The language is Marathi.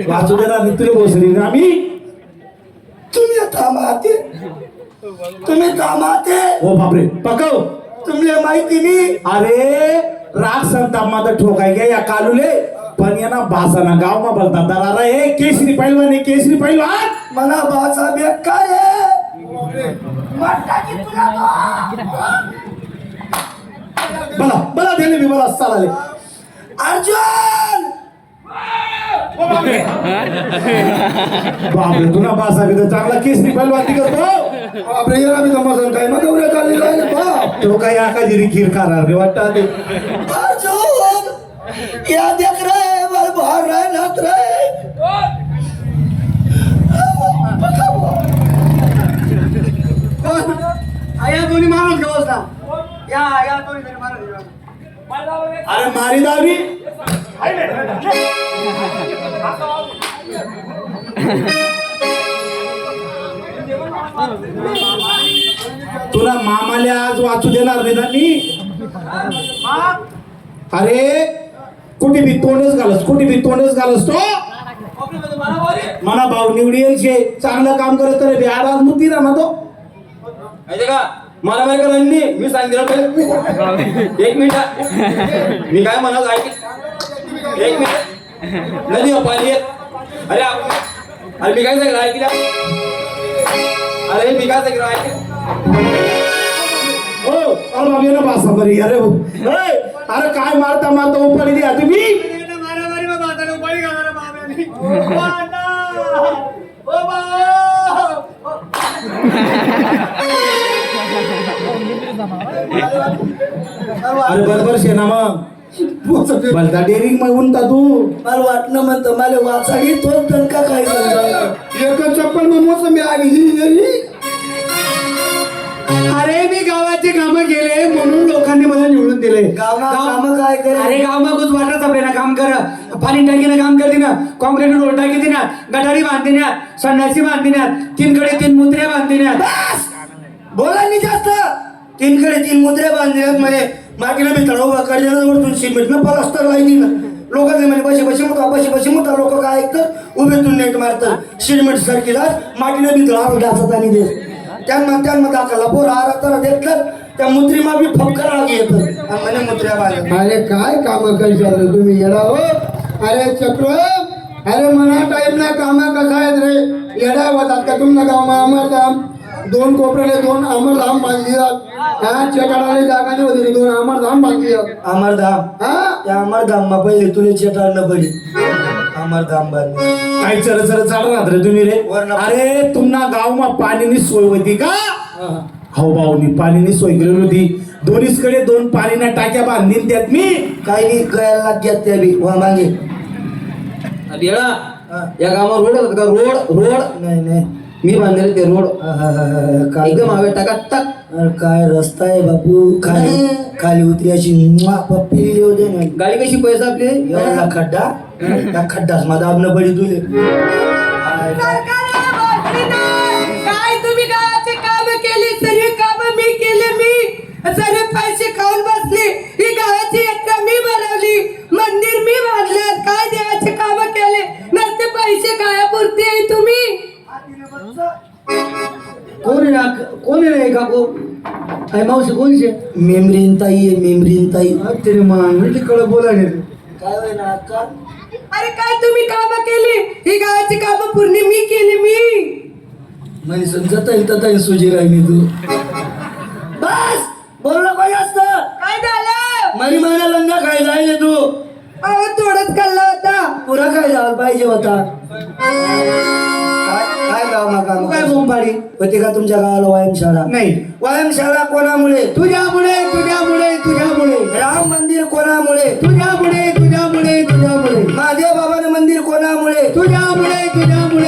वाचू दे ना तुला बसली आम्ही तुम्ही थांबाते तुम्ही थांबाते हो बापरे पकव तुम्हाला माहिती नाही अरे राग संताप माझा ठोकाय गे या कालूले पण या ना भासाना गाव मा बोलतात दरारा हे केसरी पहिलवान हे केसरी पहिलवान मला भाषा बेक काय बला बला दिले मी मला चालले अर्जुन बापरे तुला भाषा बी तर चांगला केसरी पहिलवान दिसतो बापरे याला मी समजून काय मग उद्या चालली जायला बाप तो काही आकाजी खीर खाणार रे वाटतं ते अर्जुन या देख रे बर बाहर रहे नात रे आया दोन्ही माणूस घेऊस ना या दोन्ही जणी माणूस घेऊस अरे मारी दावी तुला मामाले आज वाचू देणार नाही ना मी अरे कुठे बी तोंडच घालस तो मला भाऊ निवडील शे चांगलं काम करत तर बी आज मुक्ती ना तो का मला माहिती का मी सांगितलं एक मिनिट मी काय म्हणत ऐक एक मिनिट नदी पाणी अरे अरे मी काय सांगितलं ऐकलं अरे मी काय सांगितलं ऐक हो अरे बाबा ना बासा बरी अरे अरे काय मारता उपाडी द्या तुम्ही मारामारी मग बाजाला उपाडी घालणार बाबांनी अरे बरोबर शे ना मग भलता डेअरिंग मग उनता तू मला वाटणं म्हणतं मला वाचाडी तोच दणका काय समजा एक चप्पल मग मोसमी आली अरे मी गावाचे काम केले म्हणून लोकांनी मला निवडून दिले काम काय करे अरे गाव मागूच वाटत आपल्याला काम कर पाणी टाकीनं काम करते ना कॉन्क्रीट रोड टाकी ना गटारी बांधण्यात संडासी बांधण्यात 3 कडे 3 मुत्र्या बांधण्यात बोला नाही जास्त 3 कडे 3 मुद्रे बांधण्यात म्हणे मागीला मी तळाव कडल्यावरतून सिमेंट न प्लास्टर लाईनी ना लोकांचे म्हणे बशी मुता लोक काय ऐकतात उभेतून नेट मारतात सिमेंट सारखीला मागीला मी तळाव घासत आणि दे त्यांना दाखवला पोर आरा देखतात त्या मुद्रीमा बी फक्कर आग येतं म्हणे मुद्र्या बांधत अरे काय काम करशाल तुम्ही येडा हो अरे चक्र अरे मना टाइम ना कामा कसा आहेत रे येडा होतात का तुमच्या गावमा अमरधाम 2 कोपऱ्याले 2 अमरधाम बांधतात हा चेटाडाले जागा नाही होती 2 अमरधाम बांधतात अमरधाम हा त्या अमरधाम मा पहिले तुले चेटाळणं पडी अमरधाम बांधले काय चर चाल राहत रे तुम्ही रे अरे तुम्हाला गाव मा पाणीनी सोय होती का हो भाऊनी पाणीनी सोय केली होती दोन्हीकडे 2 पाणीना टाक्या बांधीन त्यात मी काही नाही गळ्याला घेत त्या बी वा मागे या गावावर रोड होता का रोड नाही मी बांधलेले ते रोड काय एकदम हवे टाका टाक अरे काय रस्ता आहे बापू खाली उतरी अशी पप्पी येऊ दे ना गाडी कशी पैसा आपली एवढा खड्डा त्या खड्डाच मा दाबणं पडी तुले काय तुम्ही गावाचे काम केली सर्व काम मी केले सर्व पैसे खाऊन बसले ही गावाची यात्रा मी भरवली मंदिर मी बांधलं काय देवाचे काम केले नसते पैसे काय पुरते आहे तुम्ही कोण आहे काकू काय मावशी कोणचे मेमरीन ताई तरी मान तिकडे बोलायला काय होय ना अक्का अरे काय तुम्ही काम केली ही गावाची काम पूर्ण मी केली म्हणे समजत येईल सुजी राहिली तू बस बोललं काय असतं काय झालं मरी महिना लंगा काय जायले तू अहो थोडंच खाल्ला होता पुरा काय झाला पाहिजे होता काय गाव ना काम काय बोंबाडी होती का तुमच्या गावाला व्यायामशाळा नाही व्यायामशाळा कोणामुळे तुझ्यामुळे राम मंदिर कोणामुळे तुझ्यामुळे महादेव बाबाचं मंदिर कोणामुळे तुझ्यामुळे